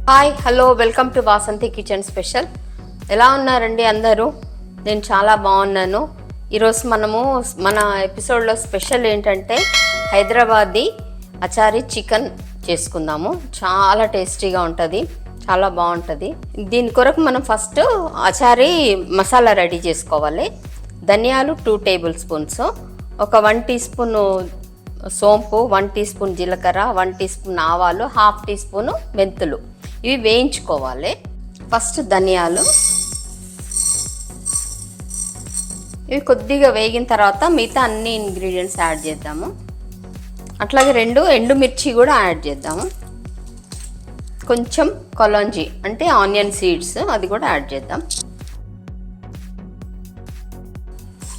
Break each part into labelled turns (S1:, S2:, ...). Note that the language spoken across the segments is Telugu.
S1: Hi hello welcome to Vasanthi kitchen special. ఎలా ఉన్నారండి అందరూ? నేను చాలా బాగున్నాను. ఈరోజు మనము మన ఎపిసోడ్లో స్పెషల్ ఏంటంటే హైదరాబాదీ అచారీ చికెన్ చేసుకుందాము. చాలా టేస్టీగా ఉంటుంది, చాలా బాగుంటుంది. దీని కొరకు మనం ఫస్ట్ అచారీ మసాలా రెడీ చేసుకోవాలి. ధనియాలు 2 టేబుల్ స్పూన్స్, ఒక 1 టీ స్పూన్ సోంపు, 1 టీ స్పూన్ జీలకర్ర, 1 టీ స్పూన్ ఆవాలు, 1/2 టీ స్పూన్ మెంతులు, ఇవి వేయించుకోవాలి. ఫస్ట్ ధనియాలు ఇవి కొద్దిగా వేగిన తర్వాత మిగతా అన్ని ఇంగ్రీడియంట్స్ యాడ్ చేద్దాము. అట్లాగే 2 ఎండుమిర్చి కూడా యాడ్ చేద్దాము. కొంచెం కొలంజీ అంటే ఆనియన్ సీడ్స్, అది కూడా యాడ్ చేద్దాం.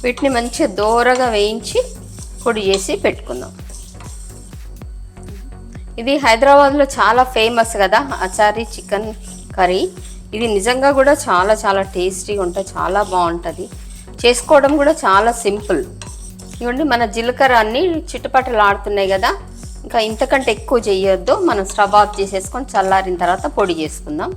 S1: వీటిని మంచిగా దోరగా వేయించి పొడి చేసి పెట్టుకుందాం. ఇది హైదరాబాద్లో చాలా ఫేమస్ కదా అచారీ చికెన్ కర్రీ. ఇది నిజంగా కూడా చాలా చాలా టేస్టీగా ఉంటుంది, చాలా బాగుంటుంది. చేసుకోవడం కూడా చాలా సింపుల్. ఇవ్వండి, మన జీలకర్ర అన్నీ చిట్టుపట్టలు ఆడుతున్నాయి కదా, ఇంకా ఇంతకంటే ఎక్కువ చేయొద్దు. మనం స్టవ్ ఆఫ్ చేసేసుకొని చల్లారిన తర్వాత పొడి చేసుకుందాం.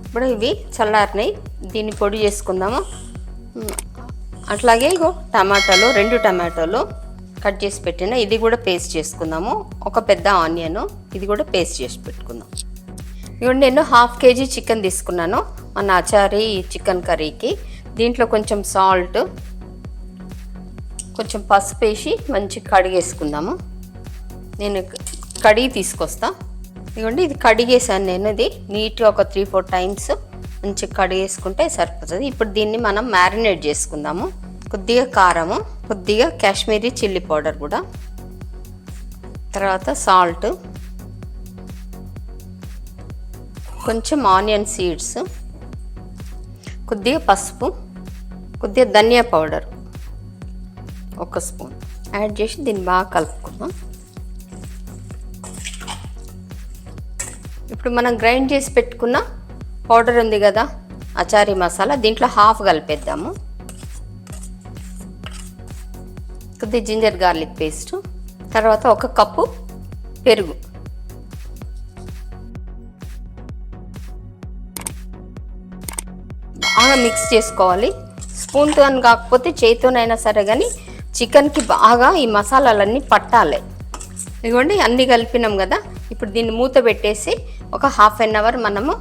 S1: ఇప్పుడు ఇవి చల్లారినాయి, దీన్ని పొడి చేసుకుందాము. అట్లాగే ఇగో టమాటాలు, 2 టమాటాలు కట్ చేసి పెట్టిన, ఇది కూడా పేస్ట్ చేసుకుందాము. ఒక పెద్ద ఆనియన్, ఇది కూడా పేస్ట్ చేసి పెట్టుకుందాం. ఇవ్వండి, నేను 1/2 కేజీ చికెన్ తీసుకున్నాను మన అచారీ చికెన్ కర్రీకి. దీంట్లో కొంచెం సాల్ట్, కొంచెం పసుపు వేసి మంచి కడిగేసుకుందాము. నేను కడిగి తీసుకొస్తా. ఇవ్వండి, ఇది కడిగేసాను నేను. ఇది నీట్గా ఒక 3-4 టైమ్స్ మంచిగా కడిగేసుకుంటే సరిపోతుంది. ఇప్పుడు దీన్ని మనం మ్యారినేట్ చేసుకుందాము. కొద్దిగా కారము, కొద్దిగా కాశ్మీరీ చిల్లీ పౌడర్ కూడా, తర్వాత సాల్ట్, కొంచెం ఆనియన్ సీడ్స్, కొద్దిగా పసుపు, కొద్దిగా ధనియా పౌడర్ 1 స్పూన్ యాడ్ చేసి దీన్ని బాగా కలుపుకుందాం. ఇప్పుడు మనం గ్రైండ్ చేసి పెట్టుకున్న పౌడర్ ఉంది కదా అచారీ మసాలా, దీంట్లో 1/2 కలిపేద్దాము. కొద్దిగా జింజర్ గార్లిక్ పేస్ట్, తర్వాత 1 కప్పు పెరుగు, బాగా మిక్స్ చేసుకోవాలి. స్పూన్తో కాకపోతే చేతితోనైనా సరే, కానీ చికెన్కి బాగా ఈ మసాలాలన్నీ పట్టాలి. ఇదిగోండి, అన్నీ కలిపినాం కదా. ఇప్పుడు దీన్ని మూత పెట్టేసి ఒక 1/2 అవర్ మనము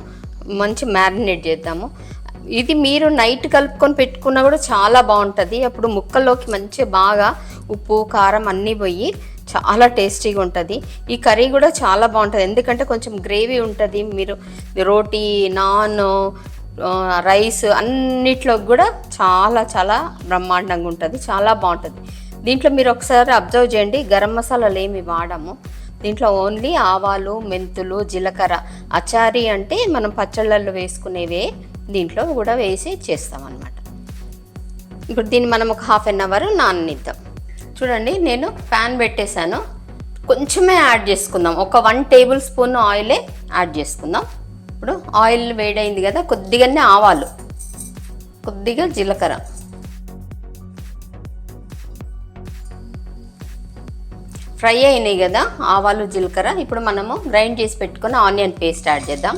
S1: మంచి మ్యారినేట్ చేద్దాము. ఇది మీరు నైట్ కలుపుకొని పెట్టుకున్నా కూడా చాలా బాగుంటుంది. అప్పుడు ముక్కల్లోకి మంచిగా బాగా ఉప్పు కారం అన్నీ పోయి చాలా టేస్టీగా ఉంటుంది. ఈ కర్రీ కూడా చాలా బాగుంటుంది, ఎందుకంటే కొంచెం గ్రేవీ ఉంటుంది. మీరు రోటీ, నాన్, రైస్ అన్నిట్లో కూడా చాలా చాలా బ్రహ్మాండంగా ఉంటుంది, చాలా బాగుంటుంది. దీంట్లో మీరు ఒకసారి అబ్జర్వ్ చేయండి, గరం మసాలాలు ఏమి వాడము. దీంట్లో ఓన్లీ ఆవాలు, మెంతులు, జీలకర్ర. అచారీ అంటే మనం పచ్చళ్ళల్లో వేసుకునేవే దీంట్లో కూడా వేసి చేస్తామన్నమాట. ఇప్పుడు దీన్ని మనం ఒక 1/2 అవర్ నాననిద్దాం. చూడండి, నేను ప్యాన్ పెట్టేశాను. కొంచెమే యాడ్ చేసుకుందాం, ఒక 1 టేబుల్ స్పూన్ ఆయిలే యాడ్ చేసుకుందాం. ఇప్పుడు ఆయిల్ వేడైంది కదా, కొద్దిగానే ఆవాలు, కొద్దిగా జీలకర్ర, ఫ్రై అయినాయి కదా ఆవాలు జీలకర్ర. ఇప్పుడు మనము గ్రైండ్ చేసి పెట్టుకున్న ఆనియన్ పేస్ట్ యాడ్ చేద్దాం.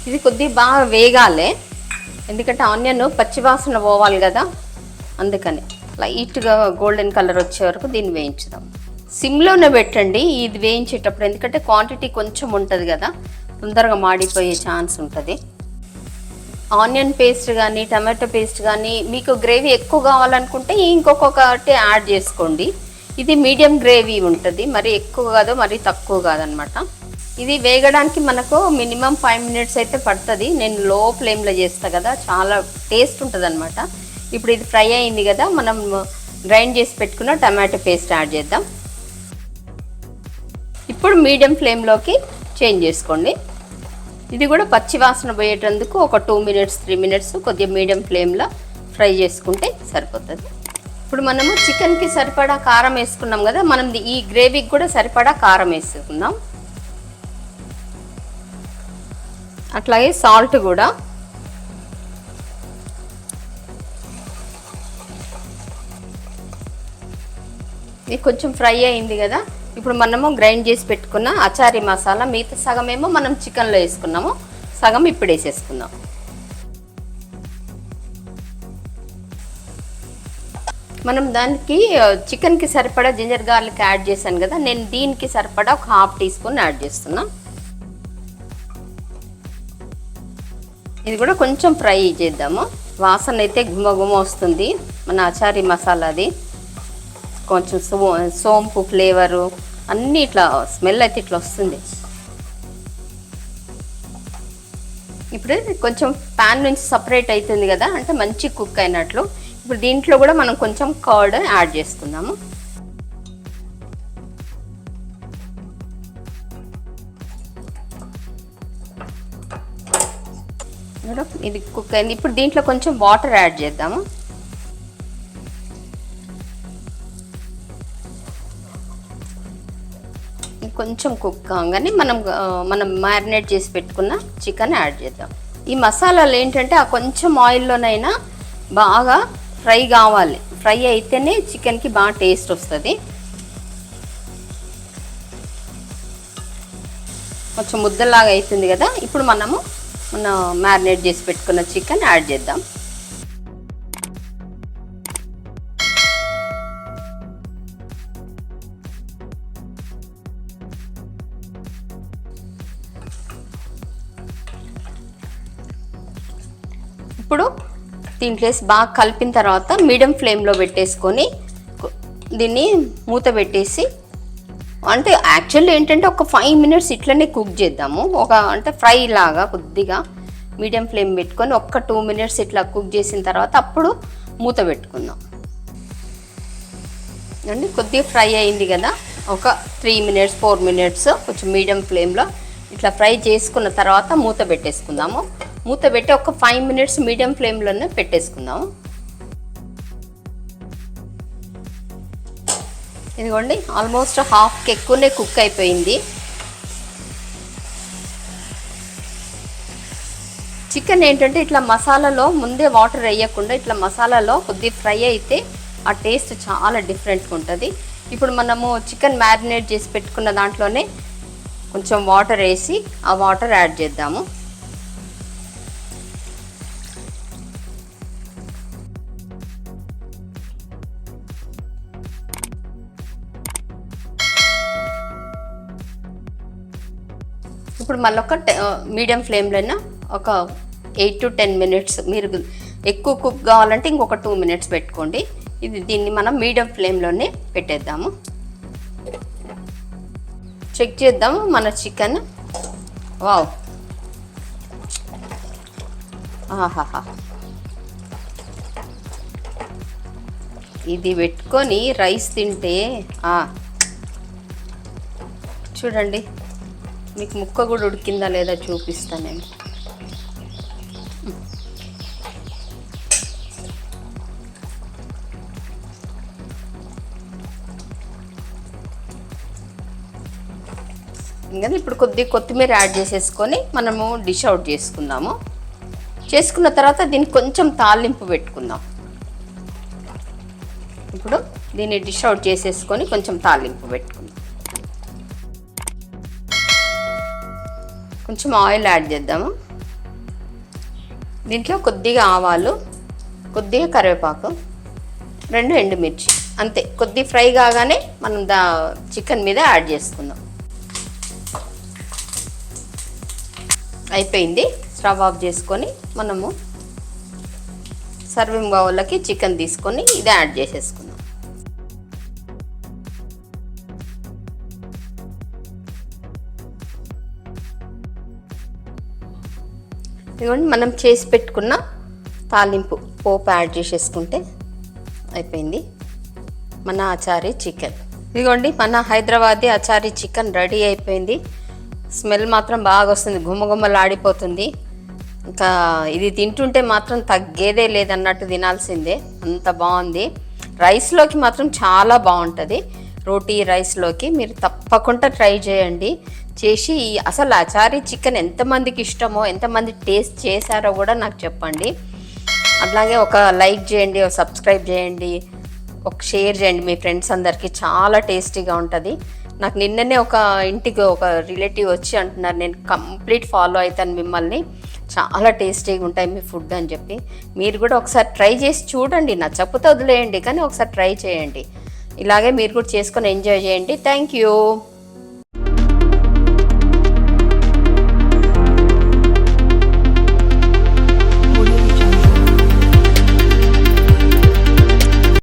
S1: ఇది కొద్దిగా బాగా వేగాలి, ఎందుకంటే ఆనియన్ పచ్చివాసన పోవాలి కదా, అందుకని లైట్గా గోల్డెన్ కలర్ వచ్చే వరకు దీన్ని వేయించుదాం. సిమ్లోనే పెట్టండి ఇది వేయించేటప్పుడు, ఎందుకంటే క్వాంటిటీ కొంచెం ఉంటుంది కదా, తొందరగా మాడిపోయే ఛాన్స్ ఉంటుంది. ఆనియన్ పేస్ట్ కానీ టమాటో పేస్ట్ కానీ మీకు గ్రేవీ ఎక్కువ కావాలనుకుంటే ఇంకొకటి యాడ్ చేసుకోండి. ఇది మీడియం గ్రేవీ ఉంటుంది, మరి ఎక్కువ కాదు మరి తక్కువ కాదనమాట. ఇది వేగడానికి మనకు మినిమం 5 మినిట్స్ అయితే పడుతుంది. నేను లో ఫ్లేమ్లో చేస్తాను కదా, చాలా టేస్ట్ ఉంటుంది అనమాట. ఇప్పుడు ఇది ఫ్రై అయింది కదా, మనం గ్రైండ్ చేసి పెట్టుకున్న టమాటో పేస్ట్ యాడ్ చేద్దాం. ఇప్పుడు మీడియం ఫ్లేమ్లోకి చేంజ్ చేసుకోండి. ఇది కూడా పచ్చి వాసన పోయేటందుకు ఒక 2 మినిట్స్ 3 మినిట్స్ కొద్దిగా మీడియం ఫ్లేమ్లో ఫ్రై చేసుకుంటే సరిపోతుంది. ఇప్పుడు మనము చికెన్కి సరిపడా కారం వేసుకున్నాం కదా, మనం ఈ గ్రేవీకి కూడా సరిపడా కారం వేసుకుందాం. అట్లాగే సాల్ట్ కూడా ఇది కొంచెం ఫ్రై అయింది కదా, ఇప్పుడు మనము గ్రైండ్ చేసి పెట్టుకున్న అచారీ మసాలా మిగతా సగం ఏమో మనం చికెన్లో వేసుకున్నాము, సగం ఇప్పుడు వేసేసుకుందాం. మనం దానికి చికెన్కి సరిపడా జింజర్ గార్లిక్ యాడ్ చేశాను కదా, నేను దీనికి సరిపడా ఒక 1/2 టీ స్పూన్ యాడ్ చేస్తున్నా. ఇది కూడా కొంచెం ఫ్రై చేద్దాము. వాసన అయితే గుమగుమ వస్తుంది మన అచారీ మసాలాది. కొంచెం సోంపు ఫ్లేవరు అన్నీ ఇట్లా స్మెల్ అయితే ఇట్లా వస్తుంది. ఇప్పుడు కొంచెం ప్యాన్ నుంచి సపరేట్ అవుతుంది కదా, అంటే మంచి కుక్ అయినట్లు. ఇప్పుడు దీంట్లో కూడా మనం కొంచెం కర్డ్ యాడ్ చేసుకుందాము. ఇది కుక్ అయింది. ఇప్పుడు దీంట్లో కొంచెం వాటర్ యాడ్ చేద్దాము. కొంచెం కుక్ కాగానే మనం మ్యారినేట్ చేసి పెట్టుకున్న చికెన్ యాడ్ చేద్దాం. ఈ మసాలాలు ఏంటంటే ఆ కొంచెం ఆయిల్లోనైనా బాగా ఫ్రై కావాలి. ఫ్రై అయితేనే చికెన్కి బాగా టేస్ట్ వస్తుంది. కొంచెం ముద్దలాగా అవుతుంది కదా, ఇప్పుడు మనం మ్యారినేట్ చేసి పెట్టుకున్న చికెన్ యాడ్ చేద్దాం. ఇప్పుడు దీంట్లో బాగా కలిపిన తర్వాత మీడియం ఫ్లేమ్లో పెట్టేసుకొని దీన్ని మూత పెట్టేసి, అంటే యాక్చువల్లీ ఏంటంటే ఒక 5 మినిట్స్ ఇట్లనే కుక్ చేద్దాము. అంటే ఫ్రై లాగా కొద్దిగా మీడియం ఫ్లేమ్ పెట్టుకొని ఒక 2 మినిట్స్ ఇట్లా కుక్ చేసిన తర్వాత అప్పుడు మూత పెట్టుకుందాం. అండి కొద్దిగా ఫ్రై అయింది కదా, ఒక 3 మినిట్స్ 4 మినిట్స్ కొంచెం మీడియం ఫ్లేమ్లో ఇట్లా ఫ్రై చేసుకున్న తర్వాత మూత పెట్టేసుకుందాము. మూత పెట్టి ఒక 5 మినిట్స్ మీడియం ఫ్లేమ్లోనే పెట్టేసుకుందాము. ఇదిగోండి ఆల్మోస్ట్ హాఫ్కి ఎక్కువనే కుక్ అయిపోయింది. చికెన్ ఏంటంటే ఇట్లా మసాలాలో ముందే వాటర్ వేయకుండా ఇట్లా మసాలాలో కొద్దిగా ఫ్రై అయితే ఆ టేస్ట్ చాలా డిఫరెంట్గా ఉంటుంది. ఇప్పుడు మనము చికెన్ మ్యారినేట్ చేసి పెట్టుకున్న దాంట్లోనే కొంచెం వాటర్ వేసి ఆ వాటర్ యాడ్ చేద్దాము. ఇప్పుడు మళ్ళీ ఒక మీడియం ఫ్లేమ్లోనే ఒక 8 to 10 మినిట్స్, మీరు ఎక్కువ కుక్ కావాలంటే ఇంకొక 2 మినిట్స్ పెట్టుకోండి. దీన్ని మనం మీడియం ఫ్లేమ్లోనే పెట్టేద్దాము. చెక్ చేద్దాము మన చికెన్. వావ్, ఆహాహా, ఇది పెట్టుకొని రైస్ తింటే చూడండి, మీకు ముక్క కూడా ఉడికిందా లేదా చూపిస్తాను నేను. ఇంకా ఇప్పుడు కొద్దిగా కొత్తిమీర యాడ్ చేసేసుకొని మనము డిష్ అవుట్ చేసుకుందాము. చేసుకున్న తర్వాత దీనికి కొంచెం తాలింపు పెట్టుకుందాం. ఇప్పుడు దీన్ని డిష్ అవుట్ చేసేసుకొని కొంచెం తాలింపు పెట్టుకుందాం. కొంచెం ఆయిల్ యాడ్ చేద్దాము. దీంట్లో కొద్దిగా ఆవాలు, కొద్దిగా కరివేపాకు, 2 ఎండుమిర్చి, అంతే. కొద్ది ఫ్రై కాగానే మనం చికెన్ మీద యాడ్ చేసుకుందాం. అయిపోయింది. స్టవ్ ఆఫ్ చేసుకొని మనము సర్వింగ్ బౌల్లోకి చికెన్ తీసుకొని ఇది యాడ్ చేసేసుకుందాం. ఇదిగోండి మనం చేసి పెట్టుకున్న తాలింపు పోపు యాడ్ చేసేసుకుంటే అయిపోయింది మన అచారీ చికెన్. ఇదిగోండి మన హైదరాబాదీ అచారీ చికెన్ రెడీ అయిపోయింది. స్మెల్ మాత్రం బాగా వస్తుంది, గుమ్మగుమ్మలాడిపోతుంది. ఇంకా ఇది తింటుంటే మాత్రం తగ్గేదే లేదన్నట్టు తినాల్సిందే, అంత బాగుంది. రైస్లోకి మాత్రం చాలా బాగుంటుంది. రోటీ రైస్లోకి మీరు తప్పకుండా ట్రై చేయండి. చేసి అసలు అచారీ చికెన్ ఎంతమందికి ఇష్టమో, ఎంతమంది టేస్ట్ చేశారో కూడా నాకు చెప్పండి. అట్లాగే ఒక లైక్ చేయండి, ఒక సబ్స్క్రైబ్ చేయండి. ఒక షేర్ చేయండి మీ ఫ్రెండ్స్ అందరికీ, చాలా టేస్టీగా ఉంటుంది. నాకు నిన్ననే ఒక ఇంటికి ఒక రిలేటివ్ వచ్చి అంటున్నారు, నేను కంప్లీట్ ఫాలో అవుతాను మిమ్మల్ని, చాలా టేస్టీగా ఉంటాయి మీ ఫుడ్ అని చెప్పి. మీరు కూడా ఒకసారి ట్రై చేసి చూడండి, నచ్చకపోతే వదిలేయండి, కానీ ఒకసారి ట్రై చేయండి. ఇలాగే మీరు కూడా చేసుకొని ఎంజాయ్ చేయండి. Thank you.